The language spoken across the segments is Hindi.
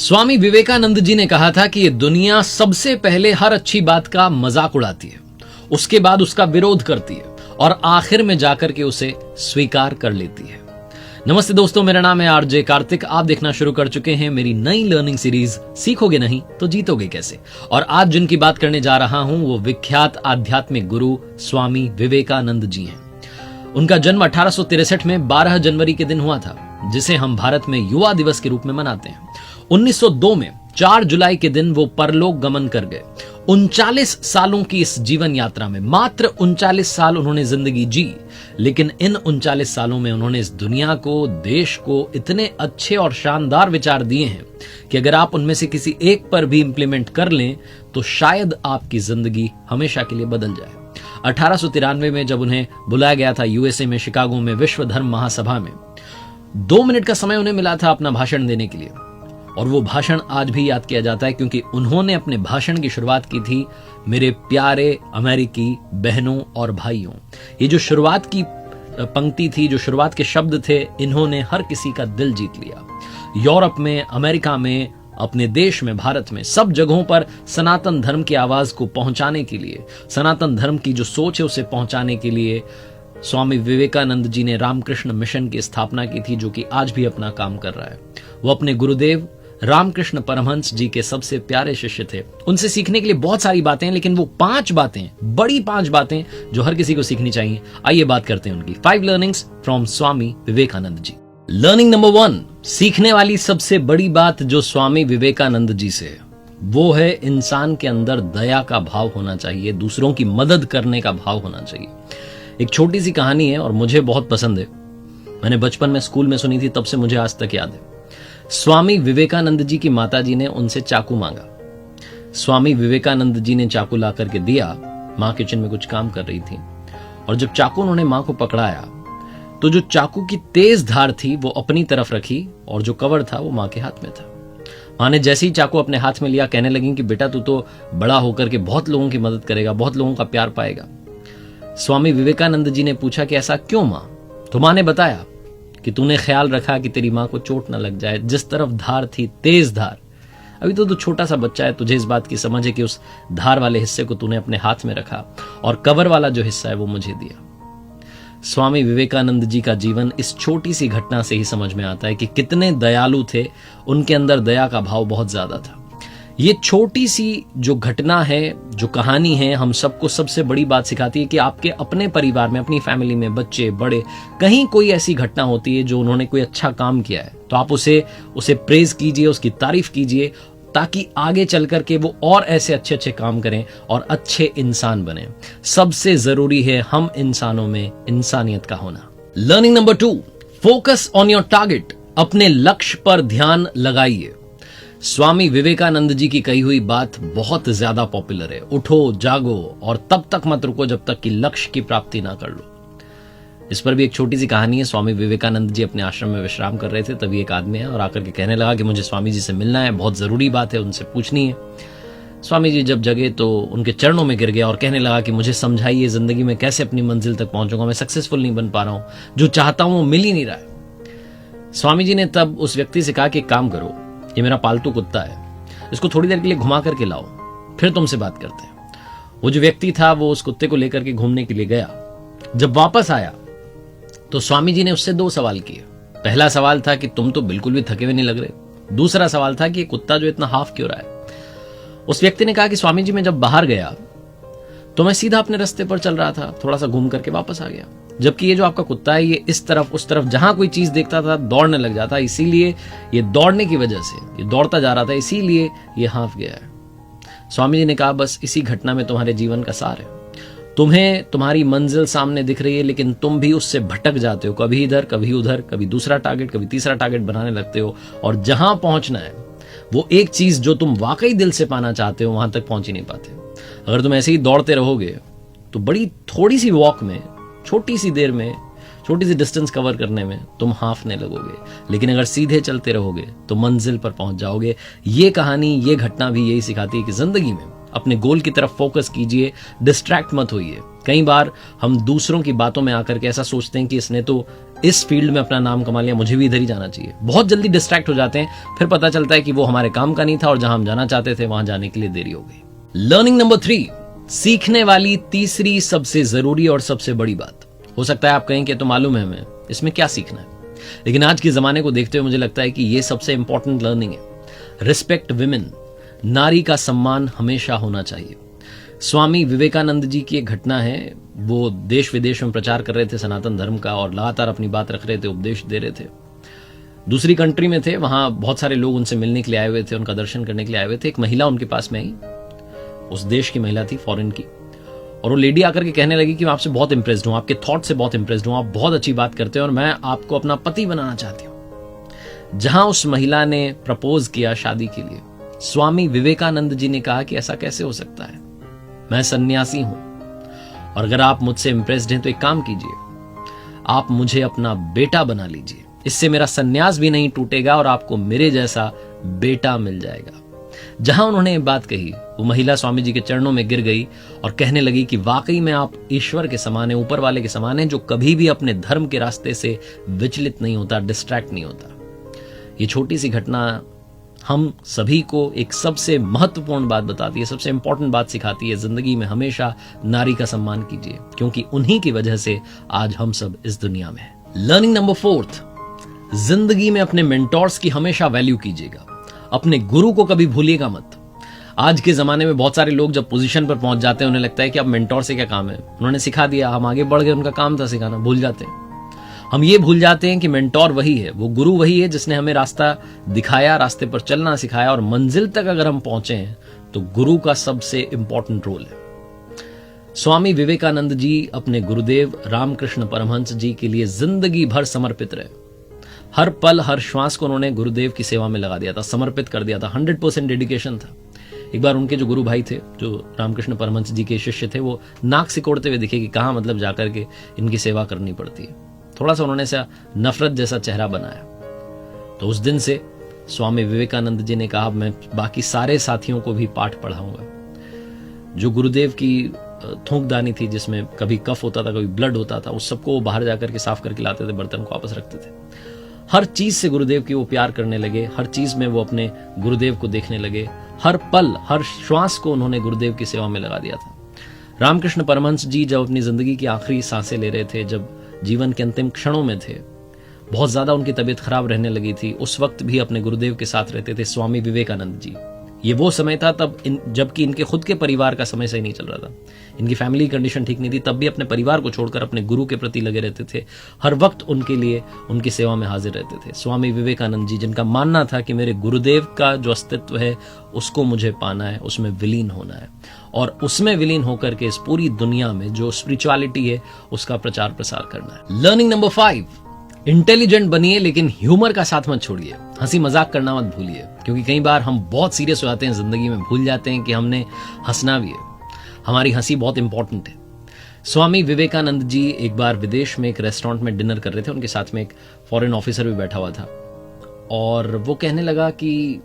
स्वामी विवेकानंद जी ने कहा था कि ये दुनिया सबसे पहले हर अच्छी बात का मजाक उड़ाती है, उसके बाद उसका विरोध करती है और आखिर में जाकर के उसे स्वीकार कर लेती है। नमस्ते दोस्तों, मेरा नाम है आरजे कार्तिक। आप देखना शुरू कर चुके हैं मेरी नई लर्निंग सीरीज सीखोगे नहीं तो जीतोगे कैसे। और आज जिनकी बात करने जा रहा हूं वो विख्यात आध्यात्मिक गुरु स्वामी विवेकानंद जी हैं। उनका जन्म 1863 में 12 जनवरी के दिन हुआ था, जिसे हम भारत में युवा दिवस के रूप में मनाते हैं। 1902 में 4 जुलाई के दिन वो परलोक गमन कर गए। 39 सालों की इस जीवन यात्रा में मात्र 39 साल उन्होंने जिंदगी जी, लेकिन इन 39 सालों में उन्होंने इस दुनिया को, देश को इतने अच्छे और शानदार विचार दिए हैं कि अगर आप उनमें से किसी एक पर भी इंप्लीमेंट कर लें तो शायद आपकी जिंदगी हमेशा के लिए बदल जाए। 1893 में जब उन्हें बुलाया गया था यूएसए में शिकागो में विश्व धर्म महासभा में, 2 मिनट का समय उन्हें मिला था अपना भाषण देने के लिए। और वो भाषण आज भी याद किया जाता है क्योंकि उन्होंने अपने भाषण की शुरुआत की थी, मेरे प्यारे अमेरिकी बहनों और भाइयों। ये जो शुरुआत की पंक्ति थी, जो शुरुआत के शब्द थे, इन्होंने हर किसी का दिल जीत लिया। यूरोप में, अमेरिका में, अपने देश में, भारत में, सब जगहों पर सनातन धर्म की आवाज को पहुंचाने के लिए, सनातन धर्म की जो सोच है उसे पहुंचाने के लिए स्वामी विवेकानंद जी ने रामकृष्ण मिशन की स्थापना की थी, जो कि आज भी अपना काम कर रहा है। वो अपने गुरुदेव रामकृष्ण परमहंस जी के सबसे प्यारे शिष्य थे। उनसे सीखने के लिए बहुत सारी बातें हैं, लेकिन वो 5 बातें, बड़ी 5 बातें जो हर किसी को सीखनी चाहिए। आइए बात करते हैं उनकी 5 learnings from Swami Vivekananda ji. Learning number 1, सीखने वाली सबसे बड़ी बात जो स्वामी विवेकानंद जी से है वो है इंसान के अंदर दया का भाव होना चाहिए, दूसरों की मदद करने का भाव होना चाहिए। एक छोटी सी कहानी है और मुझे बहुत पसंद है। मैंने बचपन में स्कूल में सुनी थी, तब से मुझे आज तक याद है। स्वामी विवेकानंद जी की माताजी ने उनसे चाकू मांगा। स्वामी विवेकानंद जी ने चाकू ला करके दिया। मां किचन में कुछ काम कर रही थी और जब चाकू उन्होंने मां को पकड़ाया तो जो चाकू की तेज धार थी वो अपनी तरफ रखी और जो कवर था वो मां के हाथ में था। मां ने जैसे ही चाकू अपने हाथ में लिया, कहने लगी कि बेटा, तू तो बड़ा होकर के बहुत लोगों की मदद करेगा, बहुत लोगों का प्यार पाएगा। स्वामी विवेकानंद जी ने पूछा कि ऐसा क्यों मां? तो मां ने बताया कि तूने ख्याल रखा कि तेरी मां को चोट न लग जाए। जिस तरफ धार थी, तेज धार, अभी तो तू छोटा सा बच्चा है, तुझे इस बात की समझ है कि उस धार वाले हिस्से को तूने अपने हाथ में रखा और कवर वाला जो हिस्सा है वो मुझे दिया। स्वामी विवेकानंद जी का जीवन इस छोटी सी घटना से ही समझ में आता है कि कितने दयालु थे। उनके अंदर दया का भाव बहुत ज्यादा था। ये छोटी सी जो घटना है, जो कहानी है, हम सबको सबसे बड़ी बात सिखाती है कि आपके अपने परिवार में, अपनी फैमिली में, बच्चे बड़े, कहीं कोई ऐसी घटना होती है जो उन्होंने कोई अच्छा काम किया है तो आप उसे प्रेज कीजिए, उसकी तारीफ कीजिए, ताकि आगे चल करके वो और ऐसे अच्छे अच्छे काम करें और अच्छे इंसान बने। सबसे जरूरी है हम इंसानों में इंसानियत का होना। Learning number 2, focus on your target. अपने लक्ष्य पर ध्यान लगाइए। स्वामी विवेकानंद जी की कही हुई बात बहुत ज्यादा पॉपुलर है, उठो जागो और तब तक मत रुको जब तक कि लक्ष्य की प्राप्ति ना कर लो। इस पर भी एक छोटी सी कहानी है। स्वामी विवेकानंद जी अपने आश्रम में विश्राम कर रहे थे, तभी एक आदमी है और आकर के कहने लगा कि मुझे स्वामी जी से मिलना है, बहुत जरूरी बात है, उनसे पूछनी है। स्वामी जी जब जगे तो उनके चरणों में गिर गया और कहने लगा कि मुझे समझाइए, जिंदगी में कैसे अपनी मंजिल तक पहुंचूंगा, मैं सक्सेसफुल नहीं बन पा रहा हूं, जो चाहता हूं वो मिल ही नहीं रहा है। स्वामी जी ने तब उस व्यक्ति से कहा कि एक काम करो, ये मेरा पालतू कुत्ता है, इसको थोड़ी देर के लिए घुमा करके लाओ, फिर तुमसे बात करते हैं। वो जो व्यक्ति था वो उस कुत्ते को लेकर के घूमने के लिए गया। जब वापस आया तो स्वामी जी ने उससे 2 सवाल किए। पहला सवाल था कि तुम तो बिल्कुल भी थके हुए नहीं लग रहे। दूसरा सवाल था कि ये कुत्ता जो इतना हाफ क्यों रहा है। उस व्यक्ति ने कहा कि स्वामी जी मैं जब बाहर गया तो मैं सीधा अपने रास्ते पर चल रहा था, थोड़ा सा घूम करके वापस आ गया, जबकि ये जो आपका कुत्ता है ये इस तरफ उस तरफ जहां कोई चीज देखता था दौड़ने लग जाता, इसीलिए ये दौड़ने की वजह से ये दौड़ता जा रहा था, इसीलिए ये हाफ गया है। स्वामी जी ने कहा बस इसी घटना में तुम्हारे जीवन का सार है। तुम्हें तुम्हारी मंजिल सामने दिख रही है, लेकिन तुम भी उससे भटक जाते हो, कभी इधर कभी उधर, कभी दूसरा टारगेट कभी तीसरा टारगेट बनाने लगते हो और जहां पहुंचना है वो एक चीज जो तुम वाकई दिल से पाना चाहते हो वहां तक पहुंच ही नहीं पाते। अगर तुम ऐसे ही दौड़ते रहोगे तो बड़ी थोड़ी सी वॉक में, छोटी सी देर में, छोटी सी डिस्टेंस कवर करने में तुम हाफने लगोगे, लेकिन अगर सीधे चलते रहोगे तो मंजिल पर पहुंच जाओगे। ये कहानी, ये घटना भी यही सिखाती है कि जिंदगी में अपने गोल की तरफ फोकस कीजिए, डिस्ट्रैक्ट मत होइए। कई बार हम दूसरों की बातों में आकर के ऐसा सोचते हैं कि इसने तो इस फील्ड में अपना नाम कमा लिया, मुझे भी इधर ही जाना चाहिए। बहुत जल्दी डिस्ट्रैक्ट हो जाते हैं, फिर पता चलता है कि वो हमारे काम का नहीं था और जहां हम जाना चाहते थे वहां जाने के लिए देरी हो गई। लर्निंग नंबर 3, सीखने वाली तीसरी सबसे जरूरी और सबसे बड़ी बात। हो सकता है आप कहें कि तो मालूम है हमें इसमें क्या सीखना है, लेकिन आज के जमाने को देखते हुए मुझे लगता है कि यह सबसे इंपॉर्टेंट लर्निंग है। रिस्पेक्ट विमेन, नारी का सम्मान हमेशा होना चाहिए। स्वामी विवेकानंद जी की एक घटना है, वो देश विदेश में प्रचार कर रहे थे सनातन धर्म का और लगातार अपनी बात रख रहे थे, उपदेश दे रहे थे। दूसरी कंट्री में थे, वहां बहुत सारे लोग उनसे मिलने के लिए आए हुए थे, उनका दर्शन करने के लिए आए हुए थे। एक महिला उनके पास में आई, उस देश की महिला थी, फॉरेन की, और वो लेडी आकर के कहने लगी कि मैं आपसे बहुत इंप्रेस्ड हूं, आपके थॉट से बहुत इंप्रेस्ड हूं, आप बहुत अच्छी बात करते हैं और मैं आपको अपना पति बनाना चाहती हूं। जहां उस महिला ने प्रपोज किया शादी के लिए, स्वामी विवेकानंद जी ने कहा कि ऐसा कैसे हो सकता है, मैं सन्यासी हूं और अगर आप मुझसे इंप्रेस्ड हैं तो एक काम कीजिए, आप मुझे अपना बेटा बना लीजिए, इससे मेरा सन्यास भी नहीं टूटेगा और आपको मेरे जैसा बेटा मिल जाएगा। जहां उन्होंने ये बात कही, वो महिला स्वामी जी के चरणों में गिर गई और कहने लगी कि वाकई में आप ईश्वर के समान हैं, ऊपर वाले के समान हैं, जो कभी भी अपने धर्म के रास्ते से विचलित नहीं होता, डिस्ट्रैक्ट नहीं होता। ये छोटी सी घटना हम सभी को एक सबसे महत्वपूर्ण बात बताती है, सबसे इंपॉर्टेंट बात सिखाती है। जिंदगी में हमेशा नारी का सम्मान कीजिए, क्योंकि उन्हीं की वजह से आज हम सब इस दुनिया में हैं। लर्निंग नंबर 4, जिंदगी में अपने मेंटोर्स की हमेशा वैल्यू कीजिएगा, अपने गुरु को कभी भूलिएगा मत। आज के जमाने में बहुत सारे लोग जब पोजीशन पर पहुंच जाते हैं, उन्हें लगता है कि अब मेंटोर से क्या काम है, उन्होंने सिखा दिया, हम आगे बढ़ गए, उनका काम था सिखाना, भूल जाते हैं। हम ये भूल जाते हैं कि मेंटोर वही है, वो गुरु वही है जिसने हमें रास्ता दिखाया, रास्ते पर चलना सिखाया, और मंजिल तक अगर हम पहुंचे हैं तो गुरु का सबसे इंपॉर्टेंट रोल है। स्वामी विवेकानंद जी अपने गुरुदेव रामकृष्ण परमहंस जी के लिए जिंदगी भर समर्पित रहे। हर पल हर श्वास को उन्होंने गुरुदेव की सेवा में लगा दिया था, समर्पित कर दिया था, 100% डेडिकेशन था। एक बार उनके जो गुरु भाई थे, जो रामकृष्ण परमहंस जी के शिष्य थे, वो नाक सिकोड़ते हुए दिखे कि कहां मतलब जाकर के इनकी सेवा करनी पड़ती है। थोड़ा सा उन्होंने सा नफरत जैसा चेहरा बनाया। तो उस दिन से स्वामी विवेकानंद जी ने कहा, मैं बाकी सारे साथियों को भी पाठ पढ़ाऊंगा। जो गुरुदेव की थूकदानी थी, जिसमें कभी कफ होता था, कभी ब्लड होता था, उस सबको वो बाहर जाकर के साफ करके लाते थे, बर्तन को वापस रखते थे। हर चीज से गुरुदेव की वो प्यार करने लगे, हर चीज में वो अपने गुरुदेव को देखने लगे, हर पल हर श्वास को उन्होंने गुरुदेव की सेवा में लगा दिया था। रामकृष्ण परमहंस जी जब अपनी जिंदगी की आखिरी सांसें ले रहे थे, जब जीवन के अंतिम क्षणों में थे, बहुत ज्यादा उनकी तबीयत खराब रहने लगी थी, उस वक्त भी अपने गुरुदेव के साथ रहते थे स्वामी विवेकानंद जी। ये वो समय था तब जबकि इनके खुद के परिवार का समय सही नहीं चल रहा था, इनकी फैमिली कंडीशन ठीक नहीं थी, तब भी अपने परिवार को छोड़कर अपने गुरु के प्रति लगे रहते थे, हर वक्त उनके लिए उनकी सेवा में हाजिर रहते थे। स्वामी विवेकानंद जी, जिनका मानना था कि मेरे गुरुदेव का जो अस्तित्व है उसको मुझे पाना है, उसमें विलीन होना है, और उसमें विलीन होकर के इस पूरी दुनिया में जो स्पिरिचुअलिटी है उसका प्रचार प्रसार करना है। लर्निंग नंबर 5, इंटेलिजेंट बनिए लेकिन ह्यूमर का साथ मत छोड़िए, हंसी मजाक करना मत भूलिए, क्योंकि कई बार हम बहुत सीरियस हो जाते हैं जिंदगी में, भूल जाते हैं कि हमने हंसना भी है, हमारी हंसी बहुत इंपॉर्टेंट है। स्वामी विवेकानंद जी एक बार विदेश में एक रेस्टोरेंट में डिनर कर रहे थे, उनके साथ में एक फॉरेन ऑफिसर भी बैठा हुआ था, और वो कहने लगा कि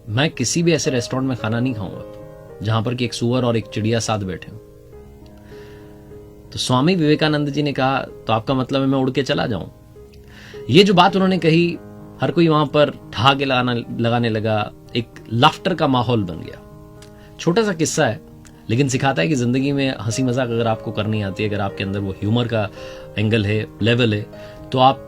मैं किसी भी ऐसे रेस्टोरेंट में खाना नहीं खाऊंगा जहां पर कि एक सुअर और एक चिड़िया साथ बैठे हो। तो स्वामी विवेकानंद जी ने कहा, तो आपका मतलब है मैं उड़ के चला जाऊं? ये जो बात उन्होंने कही, हर कोई वहां पर ठहाके लगाने लगा, एक लाफ्टर का माहौल बन गया। छोटा सा किस्सा है, लेकिन सिखाता है कि जिंदगी में हंसी मजाक अगर आपको करनी आती है, अगर आपके अंदर वो ह्यूमर का एंगल है, लेवल है, तो आप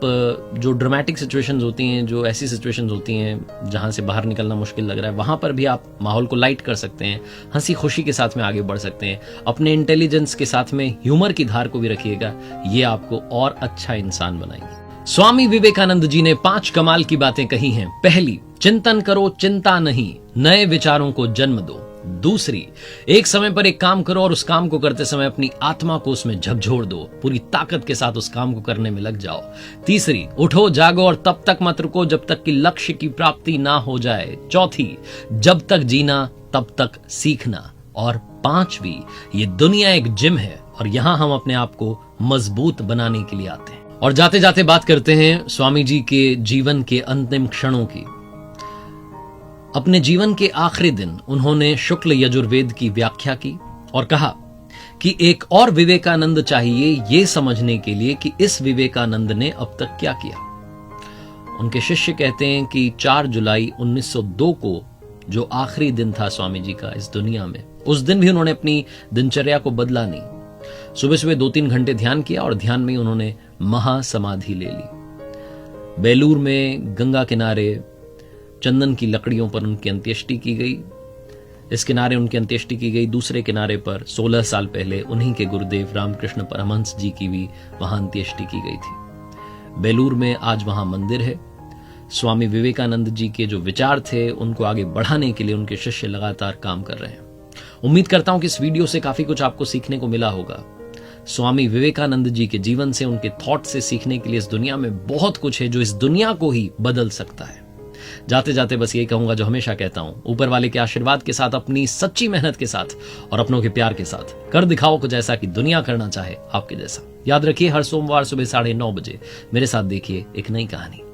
जो ड्रामेटिक सिचुएशंस होती हैं, जो ऐसी सिचुएशंस होती हैं जहां से बाहर निकलना मुश्किल लग रहा है, वहां पर भी आप माहौल को लाइट कर सकते हैं, हंसी खुशी के साथ में आगे बढ़ सकते हैं। अपने इंटेलिजेंस के साथ में ह्यूमर की धार को भी रखिएगा, ये आपको और अच्छा इंसान बनाएंगे। स्वामी विवेकानंद जी ने 5 कमाल की बातें कही हैं। पहली, चिंतन करो, चिंता नहीं, नए विचारों को जन्म दो। दूसरी, एक समय पर एक काम करो और उस काम को करते समय अपनी आत्मा को उसमें झकझोर दो, पूरी ताकत के साथ उस काम को करने में लग जाओ। तीसरी, उठो जागो और तब तक मत रुको जब तक कि लक्ष्य की प्राप्ति ना हो जाए। चौथी, जब तक जीना तब तक सीखना। और पांचवी, ये दुनिया एक जिम है और यहां हम अपने आप को मजबूत बनाने के लिए आते हैं। और जाते जाते बात करते हैं स्वामी जी के जीवन के अंतिम क्षणों की। अपने जीवन के आखिरी दिन उन्होंने शुक्ल यजुर्वेद की व्याख्या की और कहा कि एक और विवेकानंद चाहिए ये समझने के लिए कि इस विवेकानंद ने अब तक क्या किया। उनके शिष्य कहते हैं कि 4 जुलाई 1902 को जो आखिरी दिन था स्वामी जी का इस दुनिया में, उस दिन भी उन्होंने अपनी दिनचर्या को बदला नहीं। सुबह सुबह 2-3 घंटे ध्यान किया और ध्यान में ही उन्होंने महासमाधि ले ली। बेलूर में गंगा किनारे चंदन की लकड़ियों पर उनकी अंत्येष्टि की गई। इस किनारे उनकी अंत्येष्टि की गई, दूसरे किनारे पर 16 साल पहले उन्हीं के गुरुदेव रामकृष्ण परमहंस जी की भी वहां अंत्येष्टि की गई थी। बेलूर में आज वहां मंदिर है। स्वामी विवेकानंद जी के जो विचार थे उनको आगे बढ़ाने के लिए उनके शिष्य लगातार काम कर रहे हैं। उम्मीद करता हूं कि इस वीडियो से काफी कुछ आपको सीखने को मिला होगा। स्वामी विवेकानंद जी के जीवन से, उनके थॉट से सीखने के लिए इस दुनिया में बहुत कुछ है जो इस दुनिया को ही बदल सकता है। जाते जाते बस यही कहूंगा जो हमेशा कहता हूं, ऊपर वाले के आशीर्वाद के साथ, अपनी सच्ची मेहनत के साथ और अपनों के प्यार के साथ कर दिखाओ कुछ ऐसा कि दुनिया करना चाहे आपके जैसा। याद रखिए, हर सोमवार सुबह 9:30 बजे मेरे साथ देखिए एक नई कहानी।